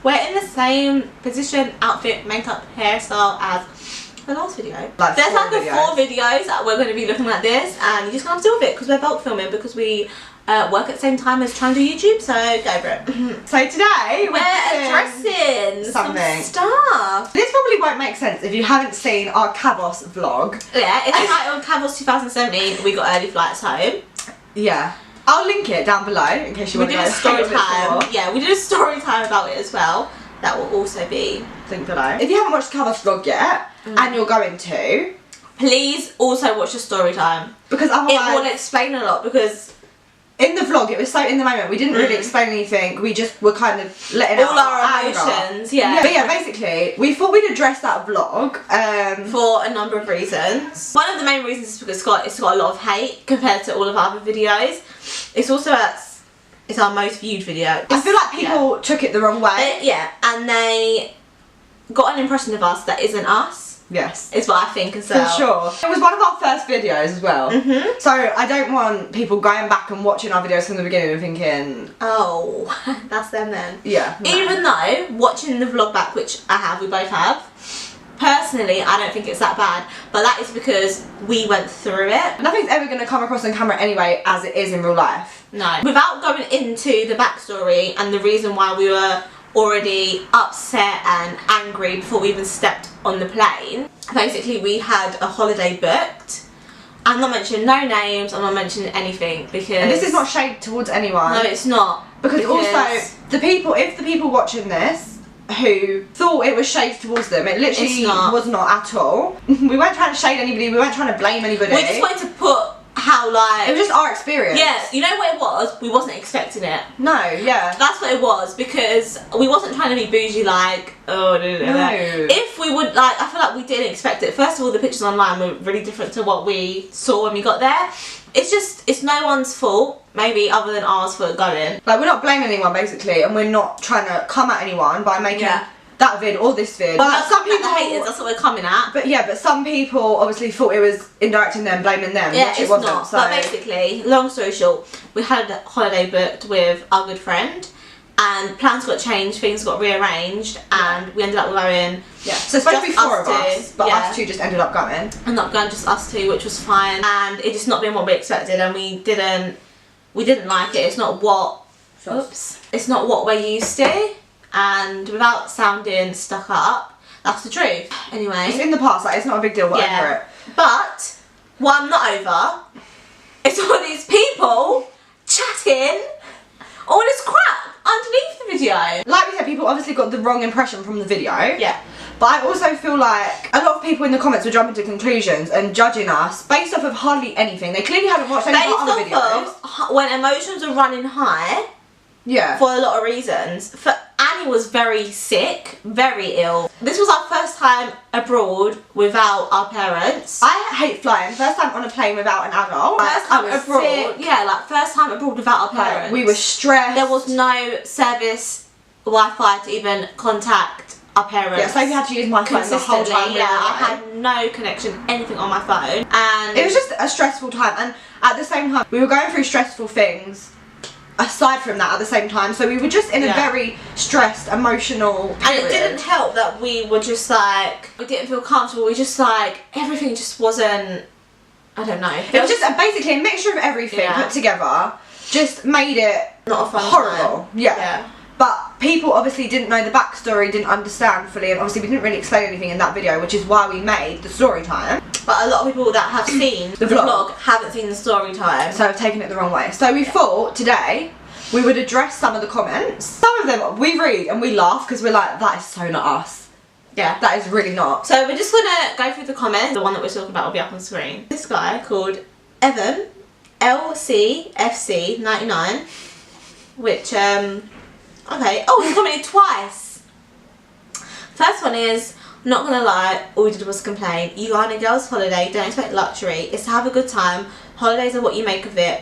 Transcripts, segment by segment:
we're in the same position, outfit, makeup, hairstyle as the last video. Like there's like 4 videos. videos that we're going to be looking like this, and you just can't deal with it because we're bulk filming, because we work at the same time as trying to do YouTube, so go for it. So today we're addressing something. some stuff. This probably won't make sense if you haven't seen our Kavos vlog. Yeah, it's titled Kavos 2017, we got early flights home. Yeah. I'll link it down below in case you want to go. We did a story time. Yeah, we did a story time about it as well. That will also be linked below. If you haven't watched the Kavos vlog yet, and you're going to, please also watch the story time. Because otherwise it will explain a lot, because in the vlog it was so in the moment, we didn't really explain anything, we just were kind of letting all out our emotions, yeah. But yeah, basically, we thought we'd address that vlog for a number of reasons. One of the main reasons is because it's got a lot of hate compared to all of our other videos. It's also it's our most viewed video. I feel like people took it the wrong way. Yeah, and they got an impression of us that isn't us. Yes. Is what I think as well. For sure. It was one of our first videos as well. So I don't want people going back and watching our videos from the beginning and thinking, oh, that's them then. Yeah. No. Even though, watching the vlog back, which I have, we both have, personally, I don't think it's that bad. But that is because we went through it. Nothing's ever going to come across on camera anyway as it is in real life. No. Without going into the backstory and the reason why we were already upset and angry before we even stepped on the plane. Basically, we had a holiday booked. I'm not mentioning no names, I'm not mentioning anything, because... And this is not shade towards anyone. No, it's not. Because also, if the people watching this who thought it was shade towards them, it literally was not at all. We weren't trying to shade anybody, we weren't trying to blame anybody. We just wanted to put how, like... It was just our experience. Yeah, you know what it was? We wasn't expecting it. No, yeah. That's what it was, because we wasn't trying to be bougie, like, oh, no. If we would, like, I feel like we didn't expect it. First of all, the pictures online were really different to what we saw when we got there. It's no one's fault, maybe other than ours for going. Like, we're not blaming anyone, basically, and we're not trying to come at anyone by making... that vid or this vid. Well, some people, the haters, that's what we're coming at. But yeah, but some people obviously thought it was indirecting them, blaming them, yeah, which it wasn't. Not. So. But basically, long story short, we had a holiday booked with our good friend, and plans got changed, things got rearranged, and we ended up going. Yeah. So it's supposed to be 4 of us, but us 2 just ended up going. Ended up going just us 2, which was fine, and it just not been what we expected, and we didn't like it. It's not what. Oops. It's not what we're used to. And without sounding stuck up, that's the truth. Anyway. It's in the past, like, it's not a big deal, whatever it. But, what I'm not over, is all these people chatting all this crap underneath the video. Like we said, people obviously got the wrong impression from the video. Yeah. But I also feel like a lot of people in the comments were jumping to conclusions and judging us based off of hardly anything. They clearly haven't watched any of our other videos. Of when emotions are running high. Yeah. For a lot of reasons. Annie was very sick, very ill. This was our first time abroad without our parents. I hate flying. First time on a plane without an adult. First time abroad. Sick. Yeah, like first time abroad without our parents. We were stressed. There was no service Wi-Fi to even contact our parents. Yeah, so we had to use my phone the whole time. Yeah, I had no connection, anything on my phone. And it was just a stressful time, and at the same time we were going through stressful things aside from that at the same time, so we were just in a very stressed, emotional period. And it didn't help that we were just like, we didn't feel comfortable, we just like, everything just wasn't, I don't know. It was just basically a mixture of everything put together, just made it not a fun horrible. time. Yeah. But people obviously didn't know the backstory, didn't understand fully, and obviously we didn't really explain anything in that video, which is why we made the story time. But a lot of people that have seen the vlog haven't seen the story time. So I've taken it the wrong way. So we thought today we would address some of the comments. Some of them we read and we laugh because we're like, that is so not us. Yeah. That is really not. So we're just gonna go through the comments. The one that we're talking about will be up on screen. This guy called Evan, LCFC99, which, okay. Oh, he's commented twice. First one is, not gonna lie, all we did was complain. You are on a girl's holiday, don't expect luxury. It's to have a good time. Holidays are what you make of it.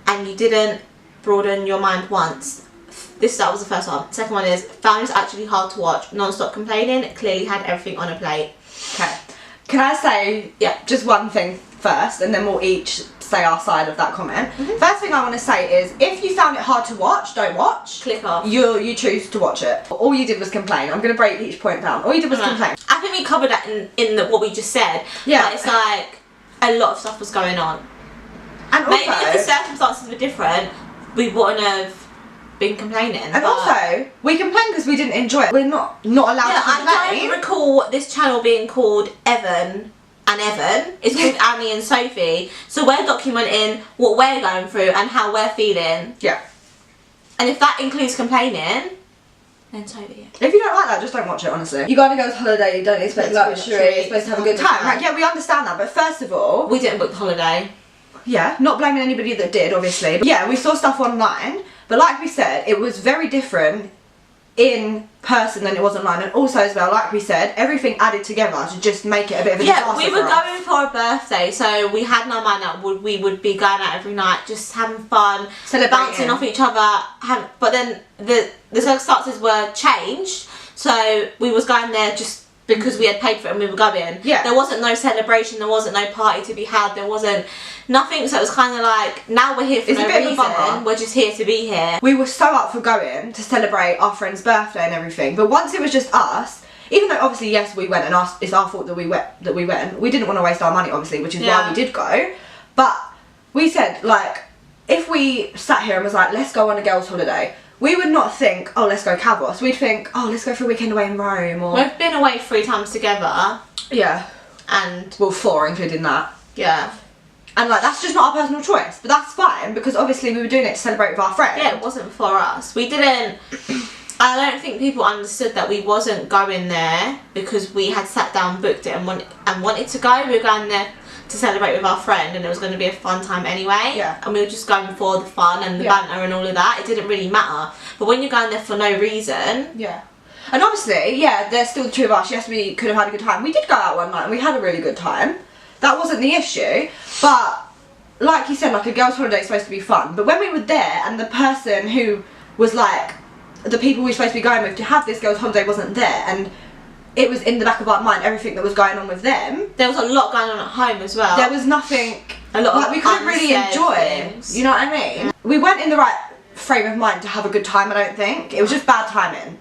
And you didn't broaden your mind once. That was the first one. Second one is, found it actually hard to watch. Non-stop complaining, clearly had everything on a plate. Okay. Can I say just one thing first, and then we'll each say our side of that comment. First thing I want to say is, if you found it hard to watch, don't watch. Click off. You choose to watch it. All you did was complain. I'm going to break each point down. All you did was complain. I think we covered that in what we just said. Yeah. But it's like a lot of stuff was going on. And maybe also, if the circumstances were different, we wouldn't have been complaining. And also, we complain because we didn't enjoy it. We're not allowed to complain. I don't recall this channel being called Evan and Evan. It's called Annie and Sophie. So we're documenting what we're going through and how we're feeling. Yeah. And if that includes complaining, then so be it. If you don't like that, just don't watch it, honestly. You gotta go to holiday, you don't expect luxury, you're supposed to have a good time. Right, yeah, we understand that, but first of all... We didn't book the holiday. Yeah, not blaming anybody that did, obviously. But yeah, we saw stuff online, but like we said, it was very different in person than it was online, and also as well, like we said, everything added together to just make it a bit of a disaster. Yeah, we were going for a birthday, so we had in our mind that we would be going out every night, just having fun, bouncing off each other. But then the circumstances were changed, so we was going there just because we had paid for it and we were going. Yeah. There wasn't no celebration, there wasn't no party to be had, there wasn't nothing, so it was kind of like, now we're here for no reason, we're just here to be here. We were so up for going to celebrate our friend's birthday and everything, but once it was just us, even though obviously yes we went and it's our fault that we went, we didn't want to waste our money obviously, which is why we did go, but we said like, if we sat here and was like, let's go on a girls' holiday, we would not think, oh, let's go Kavos. We'd think, oh, let's go for a weekend away in Rome. Or we've been away 3 times together. Yeah. And... well, 4 including that. Yeah. And like, that's just not our personal choice. But that's fine, because obviously we were doing it to celebrate with our friends. Yeah, it wasn't for us. We didn't... I don't think people understood that we wasn't going there because we had sat down, booked it and wanted to go. We were going there to celebrate with our friend, and it was going to be a fun time anyway. Yeah. And we were just going for the fun and the banter and all of that. It didn't really matter. But when you're going there for no reason... Yeah. And obviously, yeah, there's still the 2 of us. Yes, we could have had a good time. We did go out one night and we had a really good time. That wasn't the issue. But, like you said, like a girls' holiday is supposed to be fun. But when we were there and the person who was like, the people we were supposed to be going with to have this girls' holiday wasn't there, and it was in the back of our mind, everything that was going on with them. There was a lot going on at home as well. There was nothing, a lot like, of we couldn't really enjoy things. You know what I mean? We weren't in the right frame of mind to have a good time, I don't think. It was just bad timing.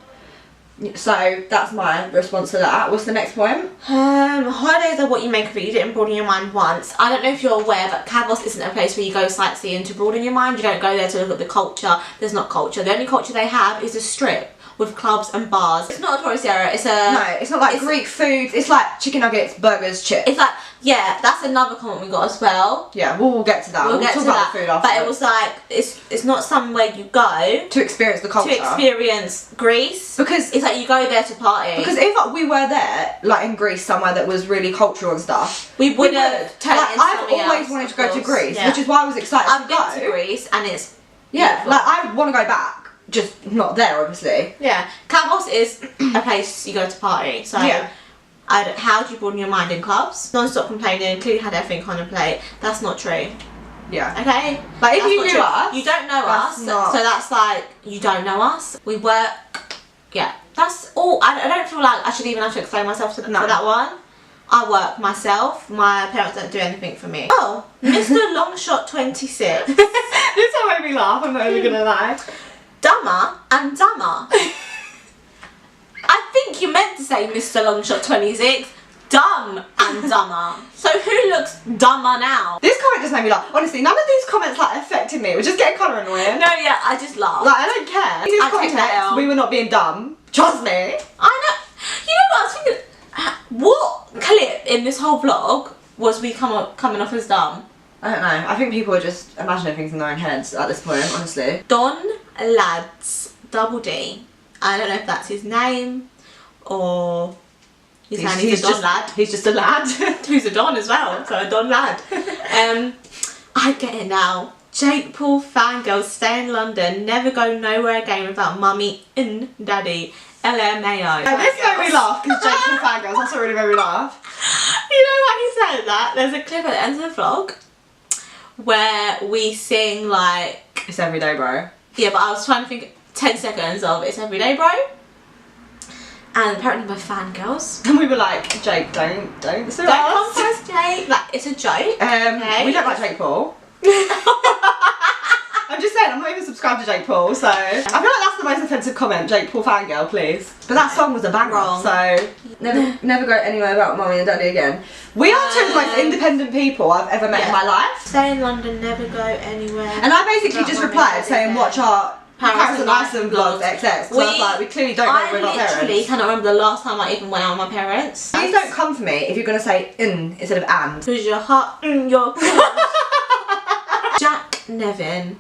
So that's my response to that. What's the next point? Holidays are what you make of it. You didn't broaden your mind once. I don't know if you're aware, but Kavos isn't a place where you go sightseeing to broaden your mind. You don't go there to look at the culture. There's not culture. The only culture they have is a strip with clubs and bars. It's not a tourist area, it's a... No, it's not like Greek food, it's like chicken nuggets, burgers, chips. It's like, yeah, that's another comment we got as well. Yeah, we'll get to that. We'll get talk about the food after. But it was like, it's not somewhere you go... to experience the culture. To experience Greece. Because... it's like you go there to party. Because if we were there, like in Greece, somewhere that was really cultural and stuff... we would have turned it into I've always wanted to go to Greece, which is why I was excited to go. I've been to Greece and it's... yeah, beautiful. Like I want to go back. Just not there, obviously. Yeah, Kavos is a place you go to party. So, yeah. How do you broaden your mind in clubs? Non-stop complaining, clearly had everything on a plate. That's not true. Yeah. Okay. Like if you knew us, you don't know us. So that's like you don't know us. We work. Yeah. That's all. I don't feel like I should even have to explain myself for that one. I work myself. My parents don't do anything for me. Oh, Mr. Longshot 26. This one made me laugh. I'm not even gonna lie. Dumber and dumber. I think you meant to say Mr. Longshot 26. Dumb and dumber. So who looks dumber now? This comment just made me laugh. Honestly, none of these comments like affected me. It was just getting kind of annoying. No, yeah, I just laugh. Like I don't care. In this context, we were not being dumb. Trust me. I know. You know what I was thinking? What clip in this whole vlog was we coming off as dumb? I don't know. I think people are just imagining things in their own heads at this point, honestly. Don Lads, double D. I don't know if that's his name or he's a Don lad. He's just a lad. Who's a Don as well, so a Don lad. I get it now. Jake Paul fangirls stay in London, never go nowhere again without mummy and daddy. LMAO. This made me laugh because Jake Paul fangirls, that's what really made me laugh. You know why he said that? There's a clip at the end of the vlog where we sing like... It's Everyday Bro. Yeah, but I was trying to think 10 seconds of It's Everyday Bro. And apparently we're fangirls. And we were like, Jake, don't sue Don't come us. for us, Jake. Like, it's a joke. We don't like Jake Paul. I'm just saying, I'm not even subscribed to Jake Paul, so I feel like that's the most offensive comment. Jake Paul fangirl, please. But that song was a banger, Wrong. so never go anywhere without Mummy and Daddy again. We are two of the most independent people I've ever met in my life. Stay in London, never go anywhere. And I basically just replied saying, watch our Paris and Iceland vlogs XX. So I was like, we clearly don't know with our parents. I literally cannot remember the last time I even went out with my parents. Please don't come for me if you're going to say instead of and. Because your heart, your Jack Nevin.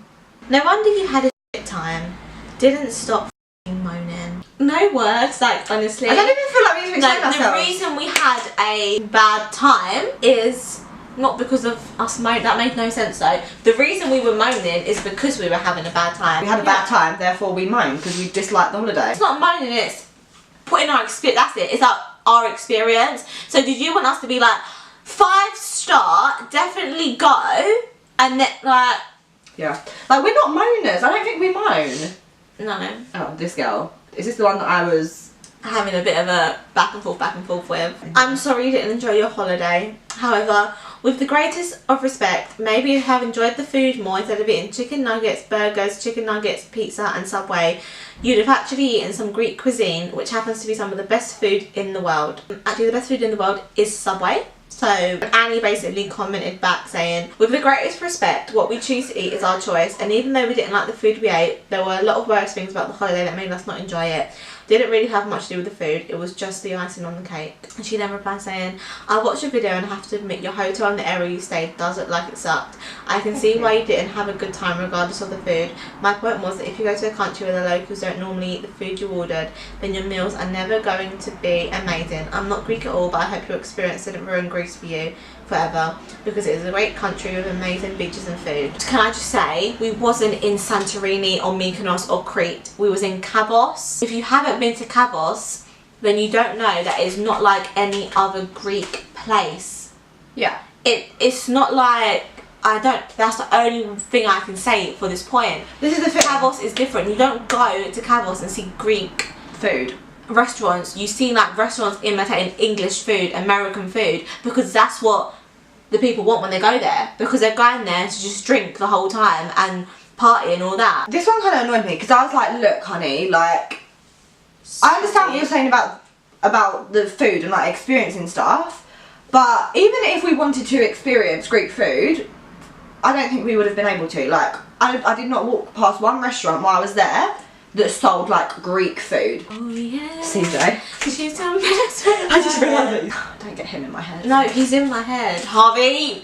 No wonder you had a shit time. Didn't stop moaning. No words, like, honestly. I don't even feel like we need to explain ourselves. The reason we had a bad time is not because of us moaning. That made no sense though. The reason we were moaning is because we were having a bad time. We had a bad time, therefore we moan because we disliked the holiday. It's not moaning, it's putting our experience. That's it. It's like our experience. So did you want us to be like 5-star, definitely go, and then like... Yeah. Like, we're not moaners. I don't think we moan. No. Oh, this girl. Is this the one that I was... having a bit of a back and forth with? I'm sorry you didn't enjoy your holiday. However, with the greatest of respect, maybe you have enjoyed the food more instead of eating chicken nuggets, burgers, chicken nuggets, pizza and Subway. You'd have actually eaten some Greek cuisine, which happens to be some of the best food in the world. Actually, the best food in the world is Subway. So Annie basically commented back saying, with the greatest respect, what we choose to eat is our choice, and even though we didn't like the food we ate, there were a lot of worse things about the holiday that made us not enjoy it. Didn't really have much to do with the food, it was just the icing on the cake. And she then replied saying, I watched your video and I have to admit your hotel and the area you stayed does look like it sucked. I can see why you didn't have a good time regardless of the food. My point was that if you go to a country where the locals don't normally eat the food you ordered, then your meals are never going to be amazing. I'm not Greek at all, but I hope your experience didn't ruin Greece for you forever, because it is a great country with amazing beaches and food. Can I just say, we wasn't in Santorini or Mykonos or Crete, we was in Kavos. If you haven't been to Kavos, then you don't know that it's not like any other Greek place. Yeah. It's not like, that's the only thing I can say for this point. This is the thing. Kavos is different. You don't go to Kavos and see Greek food. Restaurants. You see like restaurants imitating English food, American food, because that's what the people want when they go there, because they're going there to just drink the whole time and party and all that. This one kind of annoyed me because I was like, look honey, like, I understand what you're saying about the food and like experiencing stuff, but even if we wanted to experience Greek food, I don't think we would have been able to. Like, I did not walk past one restaurant while I was there that sold like Greek food. Oh yeah. CJ. She's so messed with I just realised that. Don't get him in my head. No, he's in my head. Harvey.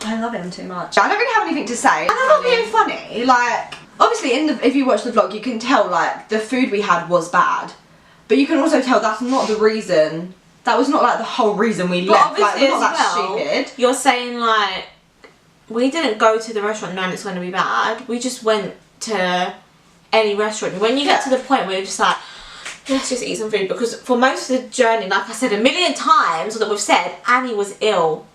I love him too much. I don't really have anything to say. And I'm not being funny. Like, obviously if you watch the vlog, you can tell like the food we had was bad. But you can also tell that's not the reason. That was not like the whole reason we left. Like, we're not that stupid. You're saying like, we didn't go to the restaurant knowing it's going to be bad. We just went to any restaurant. When you get to the point where you're just like, let's just eat some food, because for most of the journey, like I said a million times, or that we've said, Annie was ill.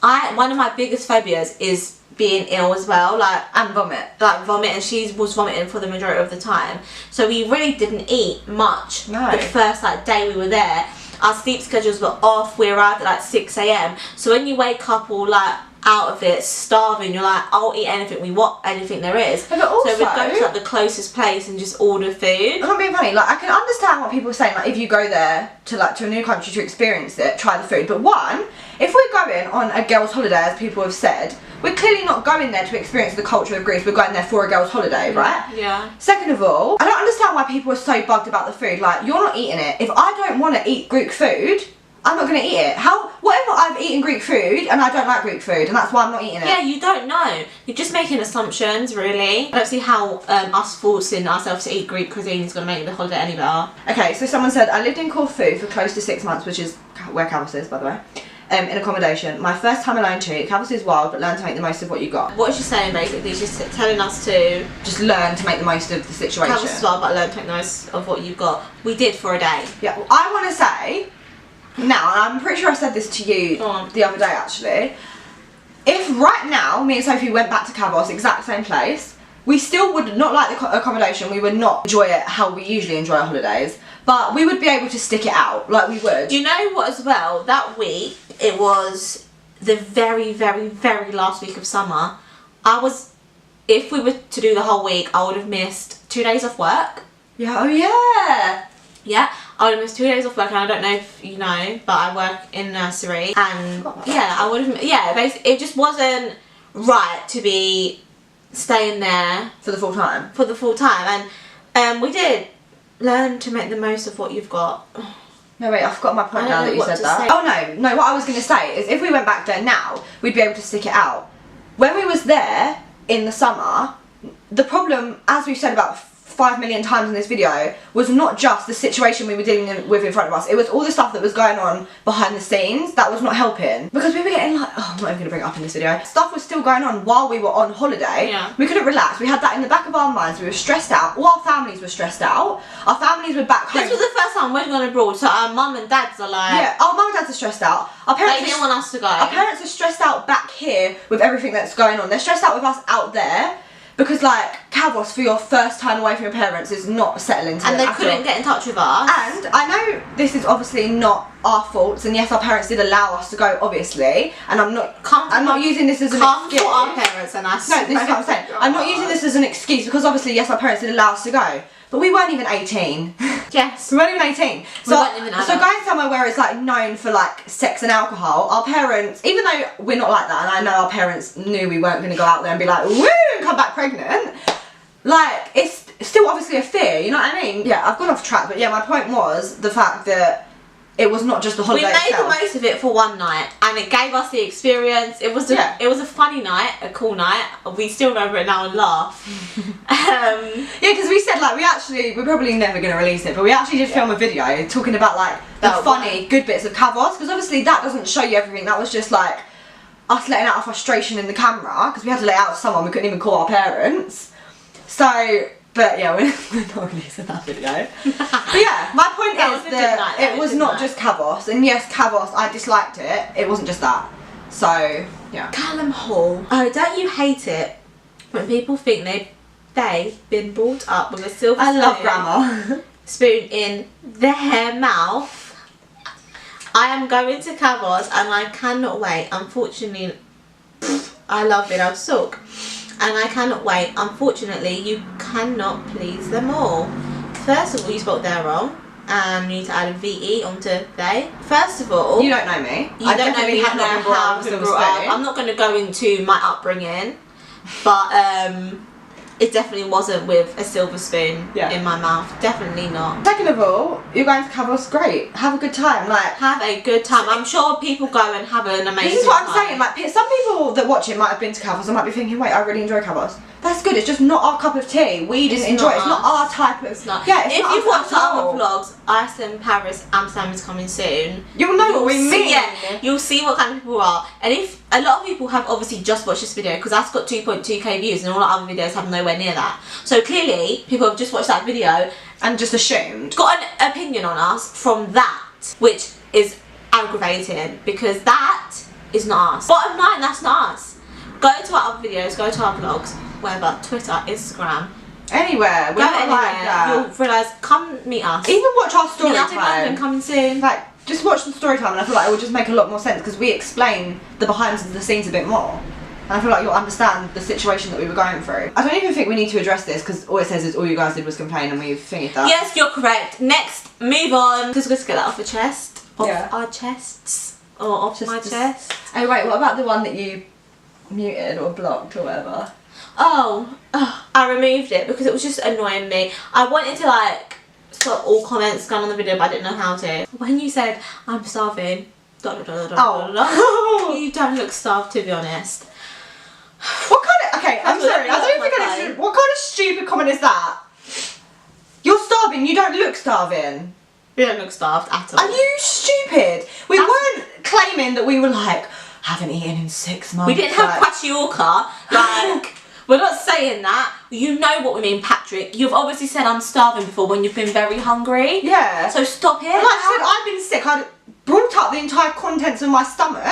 One of my biggest phobias is being ill as well, and vomit, and she was vomiting for the majority of the time. So we really didn't eat much the first like day we were there. Our sleep schedules were off. We arrived at like 6 AM. So when you wake up all like out of it, starving, you're like, I'll eat anything we want, anything there is. But also, so we'd go to like the closest place and just order food. I'm not being funny, like I can understand what people are saying, like if you go there to a new country to experience it, try the food. But one, if we're going on a girls' holiday, as people have said, we're clearly not going there to experience the culture of Greece, we're going there for a girls' holiday, right? Yeah. Second of all, I don't understand why people are so bugged about the food. Like, you're not eating it. If I don't want to eat Greek food, I'm not going to eat it. Whatever, I've eaten Greek food and I don't like Greek food, and that's why I'm not eating it. Yeah, you don't know. You're just making assumptions, really. I don't see how us forcing ourselves to eat Greek cuisine is going to make the holiday any better. Okay, so someone said, I lived in Corfu for close to 6 months, which is where Kavos is, by the way, in accommodation. My first time alone too. Kavos is wild, but learn to make the most of what you got. What she's saying basically is just telling us to just learn to make the most of the situation. Kavos is wild, but learn to make the most of what you've got. We did for a day. Yeah, well, I want to say, now, and I'm pretty sure I said this to you the other day actually, if right now me and Sophie went back to Kavos, exact same place, we still would not like the accommodation. We would not enjoy it how we usually enjoy our holidays. But we would be able to stick it out, like we would. Do you know what as well? That week, it was the very, very, very last week of summer. If we were to do the whole week, I would have missed 2 days off work. Yeah, oh yeah. Yeah, I would have missed 2 days off work, and I don't know if you know, but I work in nursery, and yeah, I would have, yeah, basically, it just wasn't right to be staying there For the full time. for the full time, and we did learn to make the most of what you've got. No, wait, I forgot my point I don't now know that you what said to that. say. Oh no, what I was going to say is if we went back there now, we'd be able to stick it out. When we was there in the summer, the problem, as we've said about 5 million times in this video, was not just the situation we were dealing with in front of us. It was all the stuff that was going on behind the scenes that was not helping. Because we were getting like, oh, I'm not even going to bring it up in this video. Stuff was still going on while we were on holiday. Yeah. We couldn't relax. We had that in the back of our minds. We were stressed out. All our families were stressed out. Our families were back home. This was the first time we'd gone abroad, so our mum and dads are like, Yeah, our mum and dads are stressed out. Our parents they didn't want us to go. Our parents are stressed out back here with everything that's going on. They're stressed out with us out there because, like, Kavos for your first time away from your parents is not settling to and them they at couldn't all. get in touch with us. And I know this is obviously not our faults, and yes, our parents did allow us to go, obviously. And I'm not using this as an Come excuse. for our parents and us. No, this is what I'm saying. I'm not using this as an excuse because obviously, yes, our parents did allow us to go, but we weren't even 18. Yes. We weren't even 18. So, weren't even adults. so going somewhere where it's like known for like sex and alcohol, our parents, even though we're not like that, and I know our parents knew we weren't going to go out there and be like, woo, and come back pregnant, like, it's still obviously a fear, you know what I mean? Yeah, I've gone off track, but yeah, my point was the fact that it was not just the holiday We made itself. the most of it for one night, and it gave us the experience. It was a funny night, a cool night. We still remember it now and laugh. Yeah, because we said like we're probably never going to release it, but we actually did film a video talking about like the funny, good bits of Kavos, because obviously that doesn't show you everything. That was just like us letting out our frustration in the camera, because we had to let it out to someone. We couldn't even call our parents. So, but yeah, we're not releasing that video. But yeah, my point That was is a good that night, though, it was good not night. just Kavos, and yes, Kavos, I disliked it. It wasn't just that. So yeah. Callum Hall. Oh, don't you hate it when people think they've been brought up with a silver I love spoon- grammar. spoon in their mouth? I am going to Kavos and I cannot wait. Unfortunately, I love it. I'll talk. And I cannot wait. Unfortunately, you cannot please them all. First of all, you spelled there wrong. And you need to add a VE onto they. First of all, You don't know me. you I don't know definitely me, have you not know been brought how up I've with a been silver brought up. spoon. I'm not going to go into my upbringing, but it definitely wasn't with a silver spoon in my mouth. Definitely not. Second of all, you're going to Kavos, great. Have a good time. Like, Have a good time. I'm sure people go and have an amazing time. this is what I'm saying. Like, some people that watch it might have been to Kavos and might be thinking, wait, I really enjoy Kavos. That's good. It's just not our cup of tea. We didn't enjoy it. It's not our type of. It's not. Yeah, it's if not you've us watched at other all. vlogs, Iceland, Paris, Amsterdam is coming soon. You'll know what we mean. Yeah, you'll see what kind of people are. And if a lot of people have obviously just watched this video, because that's got 2.2k views and all the other videos have nowhere near that. So clearly, people have just watched that video, And just assumed. got an opinion on us from that, which is aggravating because that is not us. Bottom line, that's not us. Go to our other videos, go to our vlogs, wherever, Twitter, Instagram. Anywhere. We're Go not anywhere. like that. You'll realise, come meet us. Even watch our story United London time. coming soon. Like, just watch the story time, and I feel like it will just make a lot more sense because we explain the behind the scenes a bit more. And I feel like you'll understand the situation that we were going through. I don't even think we need to address this because all it says is all you guys did was complain and we've figured that. Yes, you're correct. Next, move on. Just let's get that off the chest. Off Yeah. our chests. Or off my chest. Oh wait, what about the one that you muted or blocked or whatever? Oh, I removed it because it was just annoying me. I wanted to like stop all comments going on the video, but I didn't know how to. When you said, I'm starving, you don't look starved, to be honest. What kind of, okay, I'm That's sorry, I what- don't think that's I my what kind of stupid comment is that? You're starving, you don't look starving. You don't look starved at all. Are you stupid? We weren't claiming that we were like, haven't eaten in 6 months. We didn't have like, kwashiorkor. Like, we're not saying that. You know what we mean, Patrick. You've obviously said I'm starving before when you've been very hungry. Yeah. So stop it. Like I said, I've been sick. I brought up the entire contents of my stomach.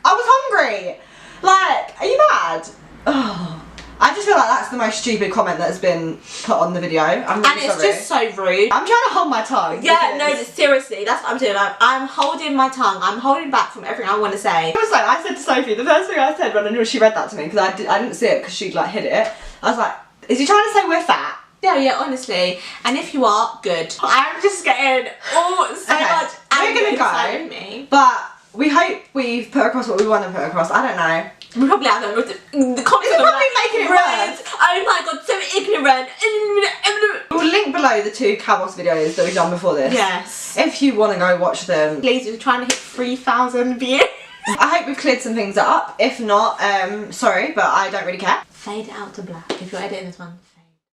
I was hungry. Like, are you mad? Oh, I just feel like that's the most stupid comment that's been put on the video. I'm really And it's sorry. just so rude. I'm trying to hold my tongue. Yeah, no, seriously, that's what I'm doing. I'm holding my tongue. I'm holding back from everything I want to say. I was like, I said to Sophie, the first thing I said when she read that to me, because I didn't see it because she'd like hid it. I was like, is he trying to say we're fat? Yeah, honestly. And if you are, good. I'm just getting so much anger inside of me. But we hope we've put across what we want to put across. I don't know. We probably haven't. The comments are probably making it worse. Oh my god, so ignorant. We'll link below the 2 Cabos videos that we've done before this. Yes. If you want to go watch them. Please, we're trying to hit 3,000 views. I hope we've cleared some things up. If not, sorry, but I don't really care. Fade it out to black if you're editing this one.